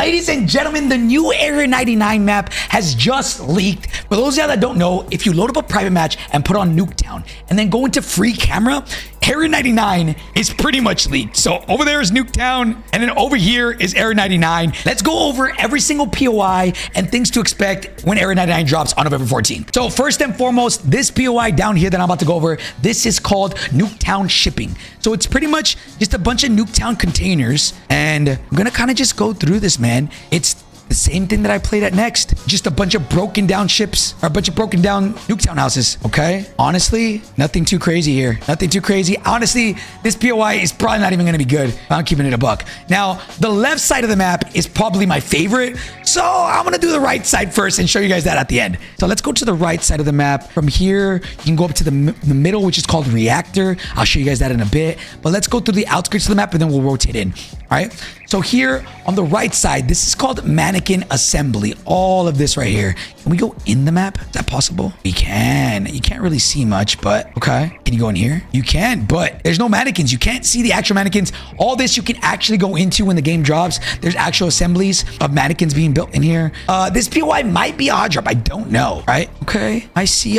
Ladies and gentlemen, the new Area 99 map has just leaked. For those of you that don't know, if you load up a private match and put on Nuketown and then go into free camera, Area 99 is pretty much leaked. So over there is Nuketown, and then over here is Area 99. Let's go over every single POI and things to expect when Area 99 drops on November 14th. So first and foremost, this POI down here that I'm about to go over, this is called Nuketown Shipping. So it's pretty much just a bunch of Nuketown containers, and I'm gonna kind of just go through this, man. It's the same thing that I played at Next. Just a bunch of broken down ships, or a bunch of broken down Nuketown houses, okay? Honestly, nothing too crazy here. Nothing too crazy. Honestly, this POI is probably not even gonna be good if I'm keeping it a buck. Now, the left side of the map is probably my favorite, so I'm gonna do the right side first and show you guys that at the end. So let's go to the right side of the map. From here, you can go up to the middle, which is called Reactor. I'll show you guys that in a bit, but let's go through the outskirts of the map and then we'll rotate in, all right? So here on the right side, this is called Mannequin Assembly. All of this right here. Can we go in the map? Is that possible? We can. You can't really see much, but okay. Can you go in here? You can, but there's no mannequins. You can't see the actual mannequins. All this you can actually go into when the game drops. There's actual assemblies of mannequins being built in here. This POI might be a hot drop. I don't know, right? Okay. I see.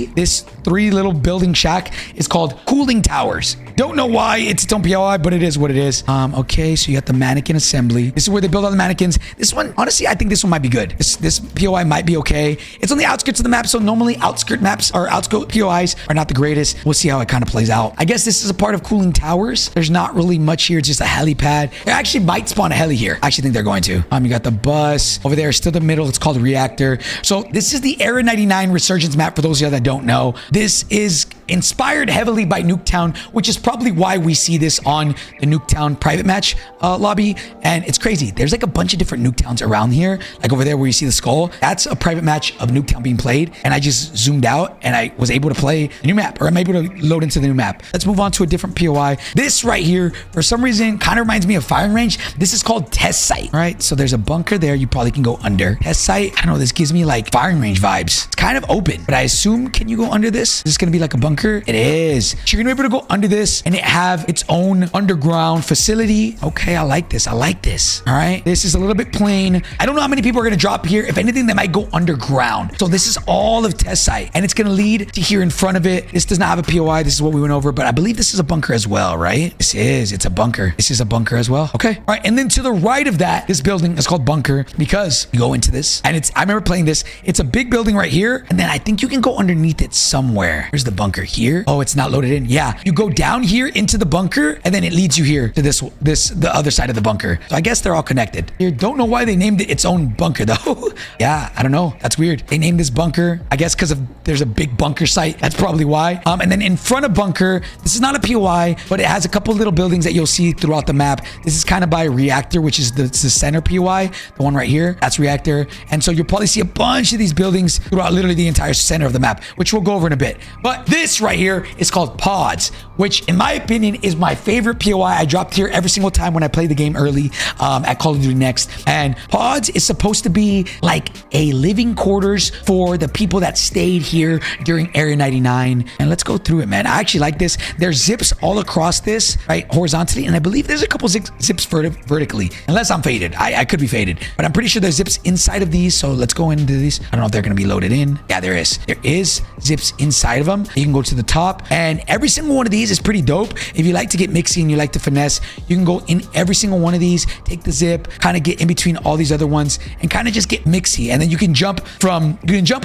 This 3 little building shack is called Cooling Towers. Don't know why it's its own POI, but it is what it is. Okay, so you got the mannequin assembly. This is where they build all the mannequins. This one, honestly, I think this one might be good. This POI might be okay. It's on the outskirts of the map, so normally outskirt maps or outskirt POIs are not the greatest. We'll see how it kind of plays out. I guess this is a part of Cooling Towers. There's not really much here. It's just a helipad. They actually might spawn a heli here. I actually think they're going to. You got the bus. Over there, still the middle. It's called Reactor. So this is the Area 99 Resurgence map for those of you that don't know. This is inspired heavily by Nuketown, which is probably why we see this on the Nuketown private match lobby. And it's crazy. There's like a bunch of different Nuketowns around here. Like over there where you see the skull, that's a private match of Nuketown being played. And I just zoomed out and I was able to play the new map, or I'm able to load into the new map. Let's move on to a different POI. This right here, for some reason, kind of reminds me of firing range. This is called Test Site, right? So there's a bunker there. You probably can go under. Test Site, I don't know, this gives me like firing range vibes. It's kind of open, but I assume, can you go under this? Is this going to be like a bunker? It is. So you're going to be able to go under this and it have its own underground facility. Okay, I like this. I like this. All right. This is a little bit plain. I don't know how many people are going to drop here. If anything, they might go underground. So this is all of Test Site and it's going to lead to here in front of it. This does not have a POI. This is what we went over, but I believe this is a bunker as well, right? This is. It's a bunker. This is a bunker as well. Okay. All right. And then to the right of that, this building is called Bunker because you go into this and I remember playing this. It's a big building right here. And then I think you can go underneath it somewhere. Here's the bunker here. Oh, it's not loaded in. Yeah. You go down here into the bunker and then it leads you here to the other side of the bunker. So I guess they're all connected. You don't know why they named it its own bunker though. Yeah, I don't know. That's weird. They named this bunker, I guess because there's a big bunker site. That's probably why. And then in front of Bunker, this is not a POI, but it has a couple little buildings that you'll see throughout the map. This is kind of by Reactor, which is the center POI, the one right here. That's Reactor. And so you'll probably see a bunch of these buildings throughout literally the entire center of the map, which we'll go over in a bit. But this right here is called Pods, which in my opinion is my favorite POI. I dropped here every single time when I play the game early at Call of Duty Next. And Pods is supposed to be like a living quarters for the people that stayed here during Area 99. And let's go through it, man. I actually like this. There's zips all across this, right, horizontally. And I believe there's a couple zips vertically, unless I'm faded. I could be faded, but I'm pretty sure there's zips inside of these. So let's go into these. I don't know if they're going to be loaded in. Yeah, there is. There is zips inside of them. You can go to the top and every single one of these is pretty dope. If you like to get mixy and you like to finesse, you can go in every single one of these, take the zip, kind of get in between all these other ones and kind of just get mixy. And then you can jump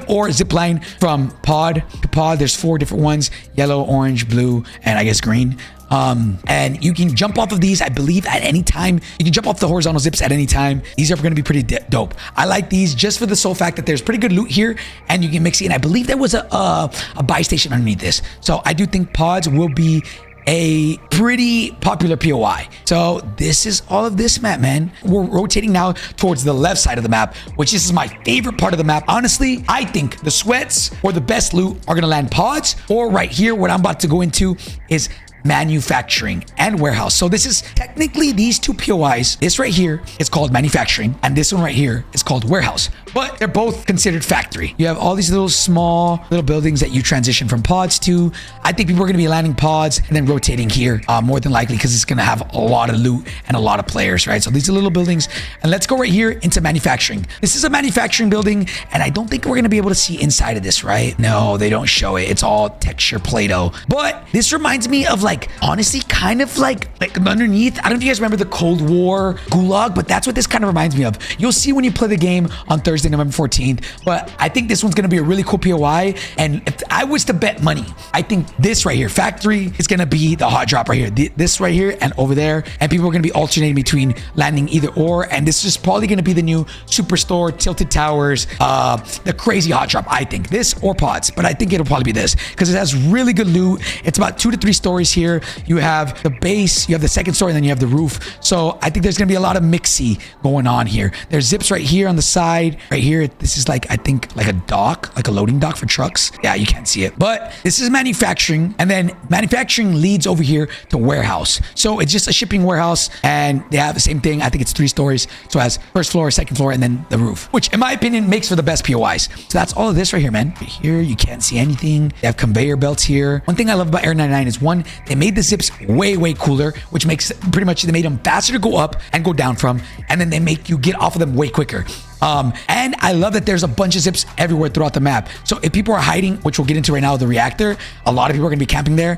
or zip line from pod to pod. There's 4 different ones: yellow, orange, blue, and I guess green. And you can jump off of these, I believe, at any time. You can jump off the horizontal zips at any time. These are going to be pretty dope. I like these just for the sole fact that there's pretty good loot here and you can mix it. And I believe there was a buy station underneath this. So I do think Pods will be a pretty popular POI. So this is all of this map, man. We're rotating now towards the left side of the map, which is my favorite part of the map. Honestly, I think the sweats or the best loot are going to land Pods, or right here, what I'm about to go into is manufacturing and warehouse. So this is technically these two POIs. This right here is called manufacturing and this one right here is called warehouse. but they're both considered factory. You have all these little small little buildings that you transition from pods to. I think people are going to be landing pods and then rotating here more than likely because it's going to have a lot of loot and a lot of players, right? So these are little buildings. And let's go right here into manufacturing. This is a manufacturing building, and I don't think we're going to be able to see inside of this, right? No, they don't show it. It's all texture Play-Doh. But this reminds me of, like, honestly, kind of like underneath. I don't know if you guys remember the Cold War Gulag, but that's what this kind of reminds me of. You'll see when you play the game on Thursday, November 14th. But I think this one's going to be a really cool POI. And if I was to bet money, I think this right here, factory, is going to be the hot drop right here. This right here and over there. And people are going to be alternating between landing either or. And this is probably going to be the new Superstore, Tilted Towers, the crazy hot drop, I think. This or pods, but I think it'll probably be this because it has really good loot. It's about 2 to 3 stories here. You have the base, you have the second story, and then you have the roof. So I think there's going to be a lot of mixy going on here. There's zips right here on the side. Right here, this is like, I think, like a dock, like a loading dock for trucks. Yeah, you can't see it. But this is manufacturing, and then manufacturing leads over here to warehouse. So it's just a shipping warehouse, and they have the same thing. I think it's 3 stories. So it has first floor, second floor, and then the roof, which in my opinion makes for the best POIs. So that's all of this right here, man. Right here, you can't see anything. They have conveyor belts here. One thing I love about Area 99 is one, they made the zips way cooler, which makes pretty much, they made them faster to go up and go down from, and then they make you get off of them way quicker. And I love that there's a bunch of zips everywhere throughout the map. So if people are hiding, which we'll get into right now, the reactor, a lot of people are going to be camping there.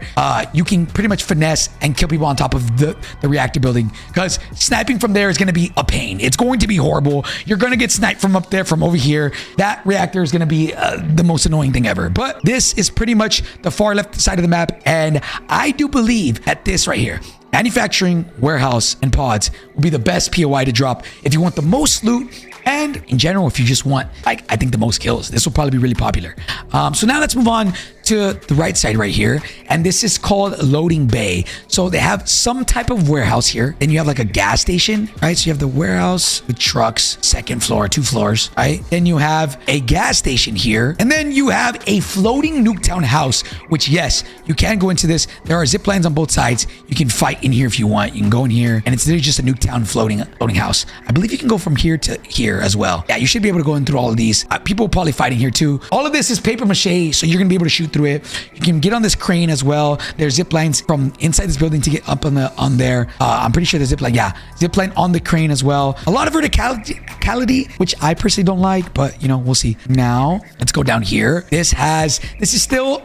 You can pretty much finesse and kill people on top of the reactor building because sniping from there is going to be a pain. It's going to be horrible. You're going to get sniped from up there, from over here. That reactor is going to be the most annoying thing ever. But this is pretty much the far left side of the map. And I do believe at this right here, manufacturing, warehouse, and pods will be the best POI to drop if you want the most loot. And in general, if you just want, like, I think the most kills, this will probably be really popular. So now let's move on to the right side right here. And this is called Loading Bay. So they have some type of warehouse here. Then you have like a gas station, right? So you have the warehouse with trucks, second floor, 2 floors, right? Then you have a gas station here. And then you have a floating Nuketown house, which yes, you can go into this. There are zip lines on both sides. You can fight in here if you want. You can go in here and it's literally just a Nuketown floating house. I believe you can go from here to here as well. Yeah, you should be able to go in through all of these. People are probably fighting here too. All of this is paper mache, so you're gonna be able to shoot through it. You can get on this crane as well. There's zip lines from inside this building to get up on there. I'm pretty sure there's zip line. Yeah, zip line on the crane as well. A lot of verticality, which I personally don't like, but you know, we'll see. Now let's go down here. This is still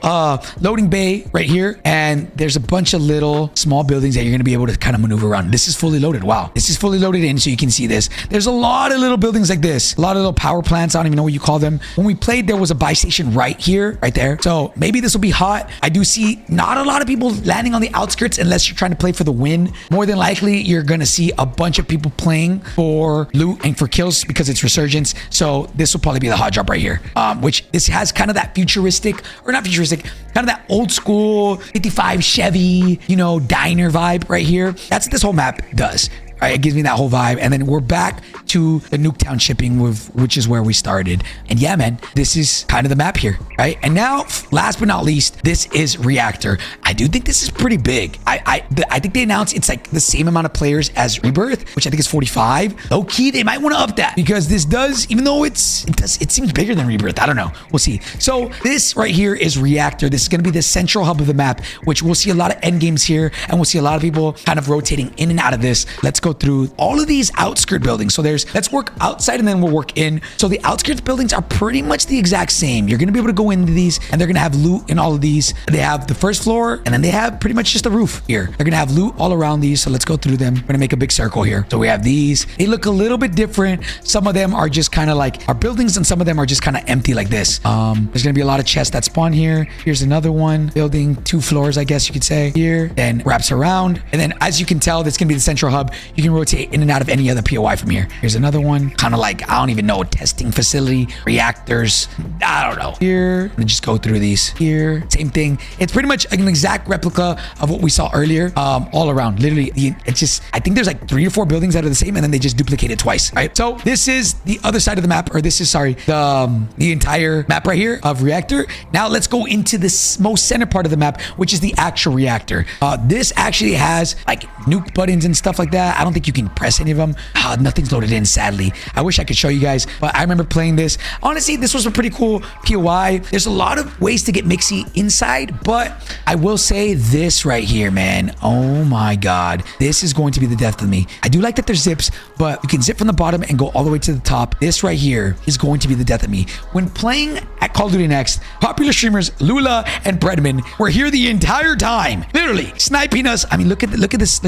Loading Bay right here, and there's a bunch of little small buildings that you're gonna be able to kind of maneuver around. This is fully loaded. Wow, this is fully loaded in, so you can see this. There's a lot of little buildings like this, a lot of little power plants. I don't even know what you call them. When we played, there was a buy station right here, right there. So maybe this will be hot. I do see not a lot of people landing on the outskirts unless you're trying to play for the win. More than likely, you're going to see a bunch of people playing for loot and for kills because it's Resurgence. So this will probably be the hot drop right here, which this has kind of that futuristic, or not futuristic, kind of that old school 55 Chevy, you know, diner vibe right here. That's what this whole map does. Right, it gives me that whole vibe. And then we're back to the Nuketown shipping, which is where we started. And yeah, man, this is kind of the map here, right? And now, last but not least, this is Reactor. I do think this is pretty big. I think they announced it's like the same amount of players as Rebirth, which I think is 45. Low key, they might want to up that because this does, even though it seems bigger than Rebirth. I don't know. We'll see. So this right here is Reactor. This is going to be the central hub of the map, which we'll see a lot of end games here, and we'll see a lot of people kind of rotating in and out of this. Let's go through all of these outskirt buildings. So let's work outside and then we'll work in. So the outskirts buildings are pretty much the exact same. You're going to be able to go into these and they're going to have loot in all of these. They have the first floor and then they have pretty much just a roof here. They're going to have loot all around these. So let's go through them. We're going to make a big circle here. So we have these. They look a little bit different. Some of them are just kind of like our buildings and some of them are just kind of empty like this. There's going to be a lot of chests that spawn here. Here's another one. Building 2 floors, I guess you could say here. Then wraps around. And then as you can tell, that's going to be the central hub. You can rotate in and out of any other POI from here. Here's another one. Kind of like, I don't even know, testing facility, reactors. I don't know. Here, I'm gonna just go through these. Here, same thing. It's pretty much an exact replica of what we saw earlier, all around. Literally, it's just, I think there's like 3 or 4 buildings that are the same and then they just duplicate it twice, right? So this is the other side of the map, or this is, sorry, the entire map right here of Reactor. Now let's go into this most center part of the map, which is the actual reactor. This actually has like nuke buttons and stuff like that. I don't think you can press any of them. Nothing's loaded in, sadly. I wish I could show you guys, but I remember playing this. Honestly, this was a pretty cool POI. There's a lot of ways to get Mixie inside, but I will say this right here, man. Oh my God. This is going to be the death of me. I do like that there's zips, but you can zip from the bottom and go all the way to the top. This right here is going to be the death of me. When playing at Call of Duty Next, popular streamers Lula and Breadman were here the entire time, literally sniping us. I mean, look at this,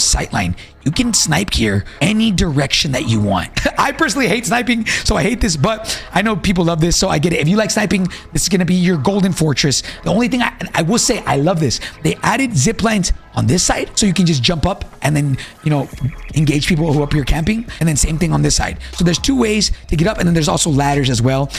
sight line. You can snipe here any direction that you want. I personally hate sniping, so I hate this, but I know people love this, so I get it. If you like sniping, this is gonna be your golden fortress. The only thing I will say, I love this. They added zip lines on this side, so you can just jump up and then, engage people who are up here camping, and then same thing on this side. So there's 2 ways to get up, and then there's also ladders as well.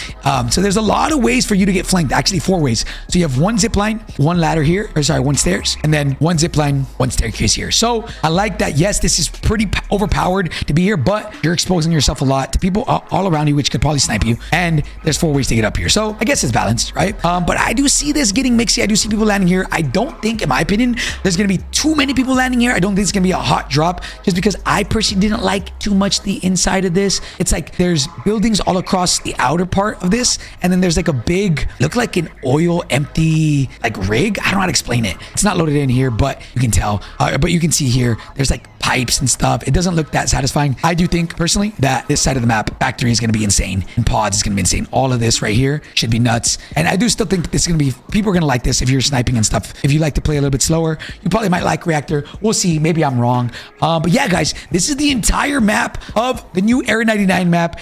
So there's a lot of ways for you to get flanked, actually 4 ways. So you have 1 zip line, 1 ladder here, 1 stairs, and then 1 zip line, 1 staircase here. So I like that. Yes, this is pretty overpowered to be here, but you're exposing yourself a lot to people all around you, which could probably snipe you. And there's 4 ways to get up here. So I guess it's balanced, right? But I do see this getting mixy. I do see people landing here. I don't think, in my opinion, there's going to be too many people landing here. I don't think it's going to be a hot drop, just because I personally didn't like too much the inside of this. It's like there's buildings all across the outer part of this, and then there's like a big, look like an oil empty like rig. I don't know how to explain it. It's not loaded in here, but you can tell. But you can see here, there's like pipes and stuff. It doesn't look that satisfying. I do think personally that this side of the map, factory, is going to be insane, and pods is going to be insane. All of this right here should be nuts. And I do still think this is going to be, people are going to like this if you're sniping and stuff. If you like to play a little bit slower, you probably might like Reactor. We'll see. Maybe I'm wrong. But yeah, guys, this is the entire map of the new Area 99 map.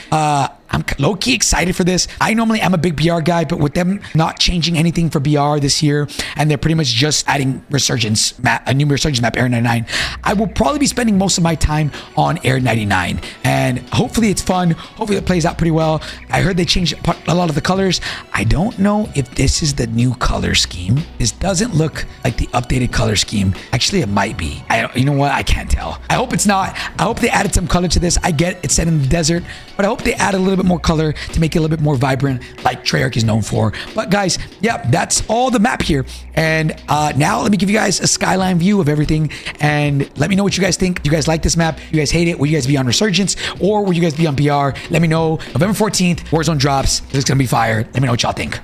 I'm low-key excited for this. I normally am a big BR guy, but with them not changing anything for BR this year, and they're pretty much just adding Resurgence map, a new Resurgence map, Area 99, I will probably be spending most of my time on Area 99. And hopefully it's fun. Hopefully it plays out pretty well. I heard they changed a lot of the colors. I don't know if this is the new color scheme. This doesn't look like the updated color scheme. Actually, it might be. You know what? I can't tell. I hope it's not. I hope they added some color to this. I get it's set in the desert, but I hope they add a little bit more color to make it a little bit more vibrant, like Treyarch is known for. But guys, yeah, that's all the map here. And now let me give you guys a skyline view of everything, and let me know what you guys think. Do you guys like this map? You guys hate it? Will you guys be on Resurgence, or will you guys be on BR? Let me know. November 14th, Warzone drops. It's gonna be fire. Let me know what y'all think.